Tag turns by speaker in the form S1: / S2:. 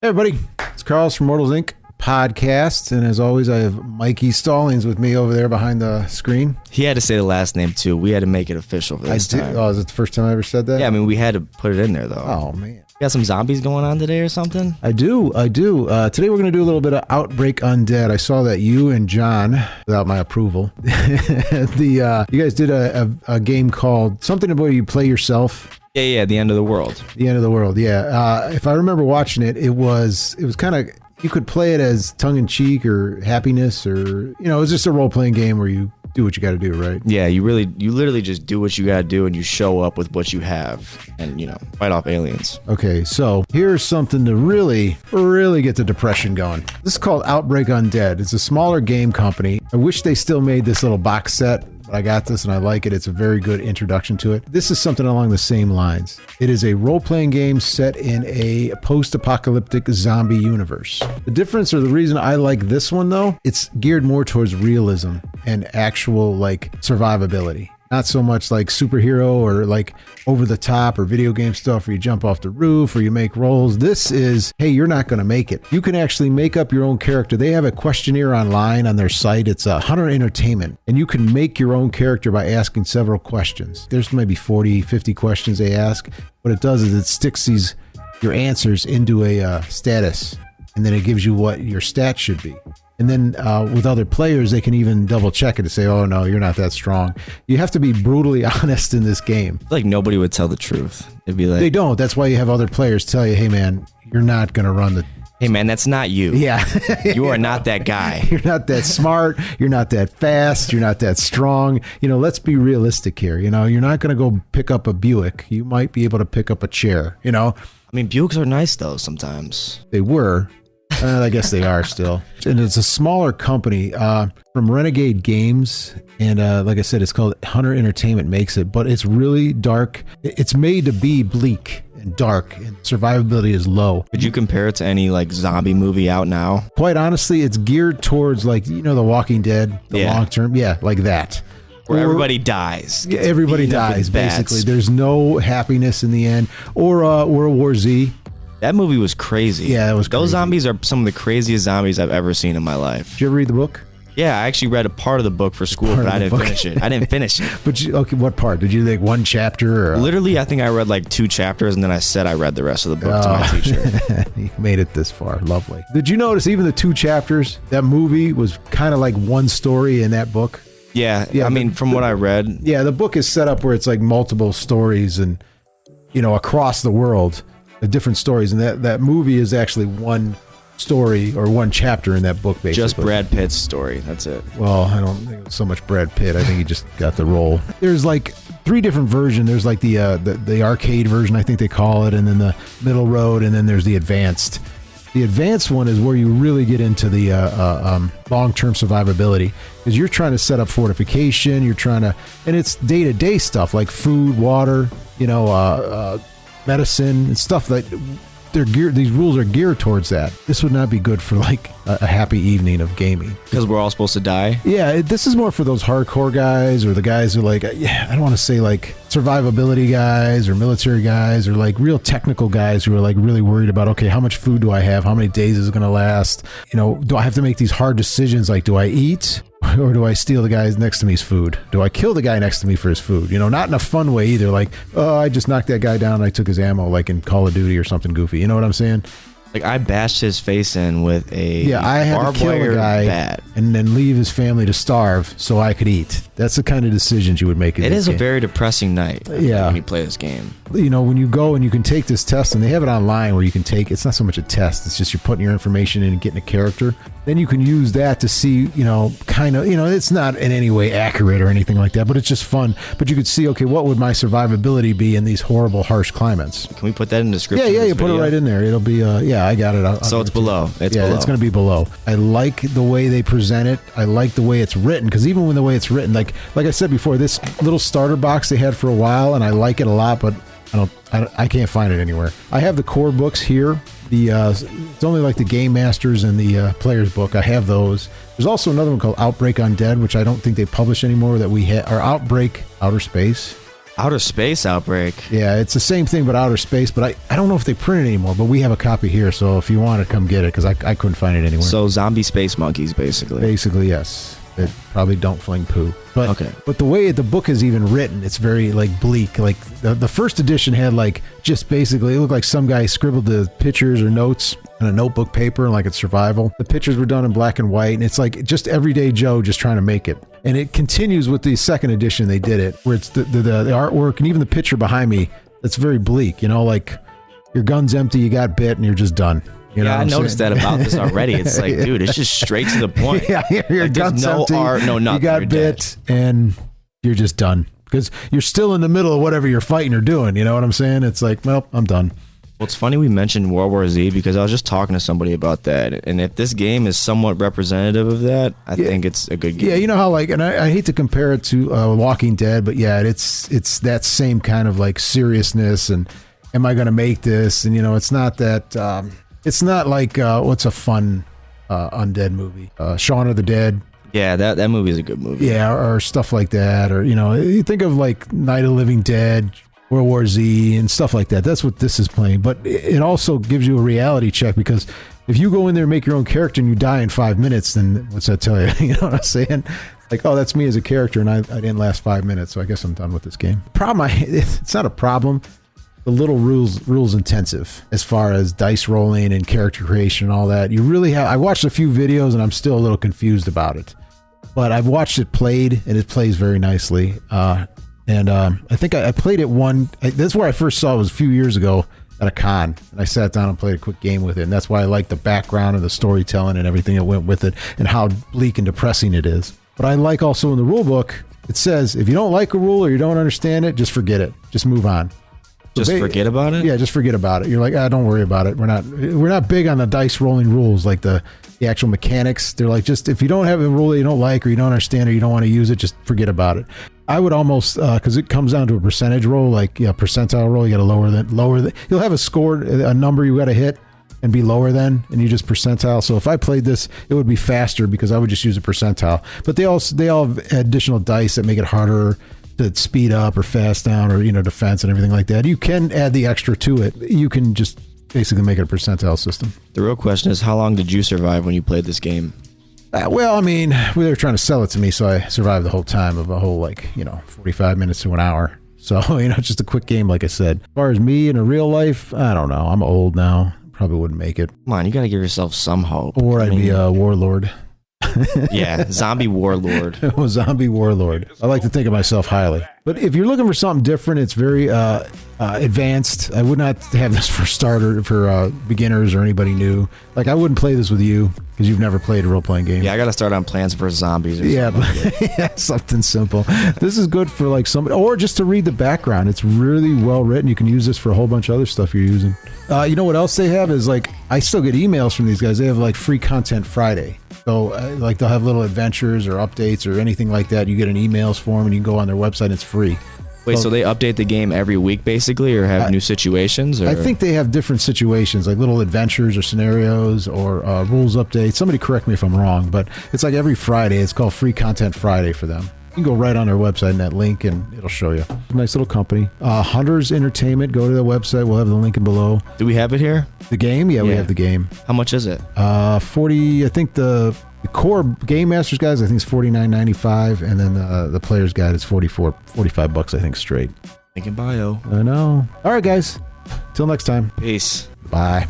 S1: Hey everybody, it's Carlos from Immortals Inc. podcast, and as always I have Mikey Stallings with me over there behind the screen.
S2: He had to say the last name too. We had to make it official for this time.
S1: Oh, is it the first time I ever said that?
S2: Yeah, I mean we had to put it in there though.
S1: Oh man.
S2: You got some zombies going on today or something?
S1: I do. Today we're going to do a little bit of Outbreak Undead. I saw that you and John, without my approval, you guys did a game called something where you play yourself.
S2: Yeah, The End of the World.
S1: The End of the World, yeah. If I remember watching it, it was kind of, you could play it as tongue-in-cheek or happiness, or, it was just a role-playing game where you do what you got to do, right?
S2: Yeah, you literally just do what you got to do, and you show up with what you have, and, fight off aliens.
S1: Okay, so here's something to really get the depression going. This is called Outbreak Undead. It's a smaller game company. I wish they still made this little box set. I got this and I like it. It's a very good introduction to it. This is something along the same lines. It is a role-playing game set in a post-apocalyptic zombie universe. The difference, or the reason I like this one though, it's geared more towards realism and actual survivability. Not so much like superhero or like over the top or video game stuff where you jump off the roof or you make rolls. This is, hey, you're not going to make it. You can actually make up your own character. They have a questionnaire online on their site. It's Hunter Entertainment. And you can make your own character by asking several questions. There's maybe 40, 50 questions they ask. What it does is it sticks your answers into a status. And then it gives you what your stats should be. And then with other players, they can even double check it to say, oh, no, you're not that strong. You have to be brutally honest in this game.
S2: Like nobody would tell the truth. It'd be like,
S1: they don't. That's why you have other players tell you, hey, man, you're not going to run the...
S2: Hey, man, that's not you.
S1: Yeah.
S2: You are not that guy.
S1: You're not that smart. You're not that fast. You're not that strong. Let's be realistic here. You're not going to go pick up a Buick. You might be able to pick up a chair, I
S2: mean, Buicks are nice, though, sometimes.
S1: They were. I guess they are still. And it's a smaller company from Renegade Games. And like I said, it's called Hunter Entertainment makes it. But it's really dark. It's made to be bleak and dark. And survivability is low.
S2: Could you compare it to any zombie movie out now?
S1: Quite honestly, it's geared towards The Walking Dead, the long term. Yeah, like that.
S2: Where everybody dies.
S1: Yeah, everybody dies, basically. There's no happiness in the end. Or World War Z.
S2: That movie was crazy.
S1: Yeah, it was crazy.
S2: Those zombies are some of the craziest zombies I've ever seen in my life.
S1: Did you ever read the book?
S2: Yeah, I actually read a part of the book for school, but I didn't finish it. I didn't finish it.
S1: But okay, what part? Did you one chapter? Or?
S2: Literally, I think I read 2 chapters, and then I said I read the rest of the book to my teacher.
S1: You made it this far. Lovely. Did you notice even the 2 chapters? That movie was kind of like one story in that book.
S2: Yeah, I mean, from what I read.
S1: Yeah, the book is set up where it's multiple stories and, across the world. Different stories, and that movie is actually one story or one chapter in that book, basically.
S2: Just Brad Pitt's story. That's it.
S1: Well, I don't think it's so much Brad Pitt. I think he just got the role. There's 3 different versions. There's the arcade version, I think they call it, and then the middle road, and then there's the advanced. The advanced one is where you really get into the long-term survivability, because you're trying to set up fortification. You're trying to, and it's day-to-day stuff like food, water, medicine and stuff that these rules are geared towards that. This would not be good for a happy evening of gaming.
S2: Because we're all supposed to die?
S1: Yeah, this is more for those hardcore guys, or the guys who I don't want to say survivability guys or military guys, or real technical guys who are really worried about, okay, how much food do I have? How many days is it going to last? Do I have to make these hard decisions do I eat? Or do I steal the guy next to me's food? Do I kill the guy next to me for his food? Not in a fun way either. I just knocked that guy down and I took his ammo, in Call of Duty or something goofy. You know what I'm saying?
S2: I bashed his face in with a
S1: I had to kill the guy
S2: bat.
S1: And then leave his family to starve so I could eat. That's the kind of decisions you would make in
S2: this game. It is a very depressing night when you play this game.
S1: When you go and you can take this test, and they have it online where you can take, it's not so much a test, it's just you're putting your information in and getting a character. Then you can use that to see, it's not in any way accurate or anything like that, but it's just fun. But you could see, okay, what would my survivability be in these horrible, harsh climates?
S2: Can we put that in the description?
S1: Yeah, you put it right in there. It'll be, I got it.
S2: So it's below.
S1: It's going to be below. I like the way they present it. I like the way it's written, because even when the way it's written, like I said before, this little starter box they had for a while, and I like it a lot, but I can't find it anywhere. I have the core books here. It's only the Game Masters and the Player's Book. I have those. There's also another one called Outbreak Undead, which I don't think they publish anymore, that we have, or Outbreak Outer Space.
S2: Outer Space Outbreak.
S1: Yeah, it's the same thing but outer space, but I don't know if they print it anymore, but we have a copy here, so if you want to come get it, because I couldn't find it anywhere.
S2: So zombie space monkeys, basically.
S1: Basically, yes. That probably don't fling poo. But,
S2: okay.
S1: But the way the book is even written, it's very like bleak. Like the first edition had like just basically, it looked like some guy scribbled the pictures or notes on a notebook paper, like it's survival. The pictures were done in black and white, and it's like just everyday Joe just trying to make it. And it continues with the second edition. They did it where it's the artwork and even the picture behind me. That's very bleak. You know, like your gun's empty, you got bit, and you're just done. You know
S2: I noticed that about this already. It's like, dude, it's just straight to the point.
S1: Yeah, your
S2: like,
S1: gun's
S2: no
S1: empty.
S2: art, no nothing.
S1: You got bit, and you're just done because you're still in the middle of whatever you're fighting or doing. You know what I'm saying? It's like, well, I'm done.
S2: Well, it's funny we mentioned World War Z because I was just talking to somebody about that, and if this game is somewhat representative of that, I think it's a good game.
S1: Yeah, you know how like, and I hate to compare it to Walking Dead, but yeah, it's that same kind of like seriousness and am I going to make this? And you know, it's not that. It's not like what's a fun undead movie? Shaun of the Dead.
S2: Yeah, that movie is a good movie.
S1: Yeah, or stuff like that, or you know, you think of like Night of the Living Dead, World War Z, and stuff like that. That's what this is playing. But it also gives you a reality check because if you go in there and make your own character and you die in 5 minutes, then what's that tell you? You know what I'm saying? Like, oh, that's me as a character, and I didn't last 5 minutes, so I guess I'm done with this game. It's not a problem. The little rules intensive as far as dice rolling and character creation and all that. You really have. I watched a few videos and I'm still a little confused about it, but I've watched it played and it plays very nicely. I think I played it that's where I first saw it was a few years ago at a con, and I sat down and played a quick game with it. And that's why I like the background and the storytelling and everything that went with it and how bleak and depressing it is. But I like also in the rule book, it says if you don't like a rule or you don't understand it, just forget it. Just move on.
S2: Just forget about it?
S1: Yeah, just forget about it. You're like, don't worry about it. We're not big on the dice rolling rules, like the actual mechanics. They're like, just if you don't have a rule that you don't like or you don't understand or you don't want to use it, just forget about it. I would almost, because it comes down to a percentage roll, like percentile roll. You got to lower than. You'll have a number you got to hit and be lower than, and you just percentile. So if I played this, it would be faster because I would just use a percentile. But they all have additional dice that make it harder to speed up or fast down or, you know, defense and everything like that. You can add the extra to it. You can just basically make it a percentile system.
S2: The real question is, how long did you survive when you played this game?
S1: Well, I mean, they were trying to sell it to me, so I survived the whole time of a whole, 45 minutes to an hour. So, just a quick game, like I said. As far as me in a real life, I don't know. I'm old now. Probably wouldn't make it.
S2: Come on, you got to give yourself some hope.
S1: Or I'd be a warlord.
S2: Yeah, zombie warlord.
S1: Zombie warlord. I like to think of myself highly. But if you're looking for something different, it's very advanced. I would not have this for beginners or anybody new. Like, I wouldn't play this with you because you've never played a role-playing game.
S2: Yeah, I got to start on Plants vs. Zombies or
S1: something. Something simple. This is good for like somebody, or just to read the background. It's really well written. You can use this for a whole bunch of other stuff you're using. You know what else they have is I still get emails from these guys. They have free content Friday. So they'll have little adventures or updates or anything like that. You get an emails form and you can go on their website and it's free.
S2: Wait, so they update the game every week basically, or have new situations? Or?
S1: I think they have different situations, like little adventures or scenarios or rules updates. Somebody correct me if I'm wrong, but it's like every Friday. It's called Free Content Friday for them. You can go right on their website and that link and it'll show you. Nice little company. Hunters Entertainment. Go to the website. We'll have the link below.
S2: Do we have it here?
S1: The game? Yeah, we have the game.
S2: How much is it?
S1: 40. I think the core Game Masters guys, I think, is $49.95, and then the player's guide is $45, I think, straight.
S2: Link in bio.
S1: I know. All right, guys. Till next time.
S2: Peace.
S1: Bye.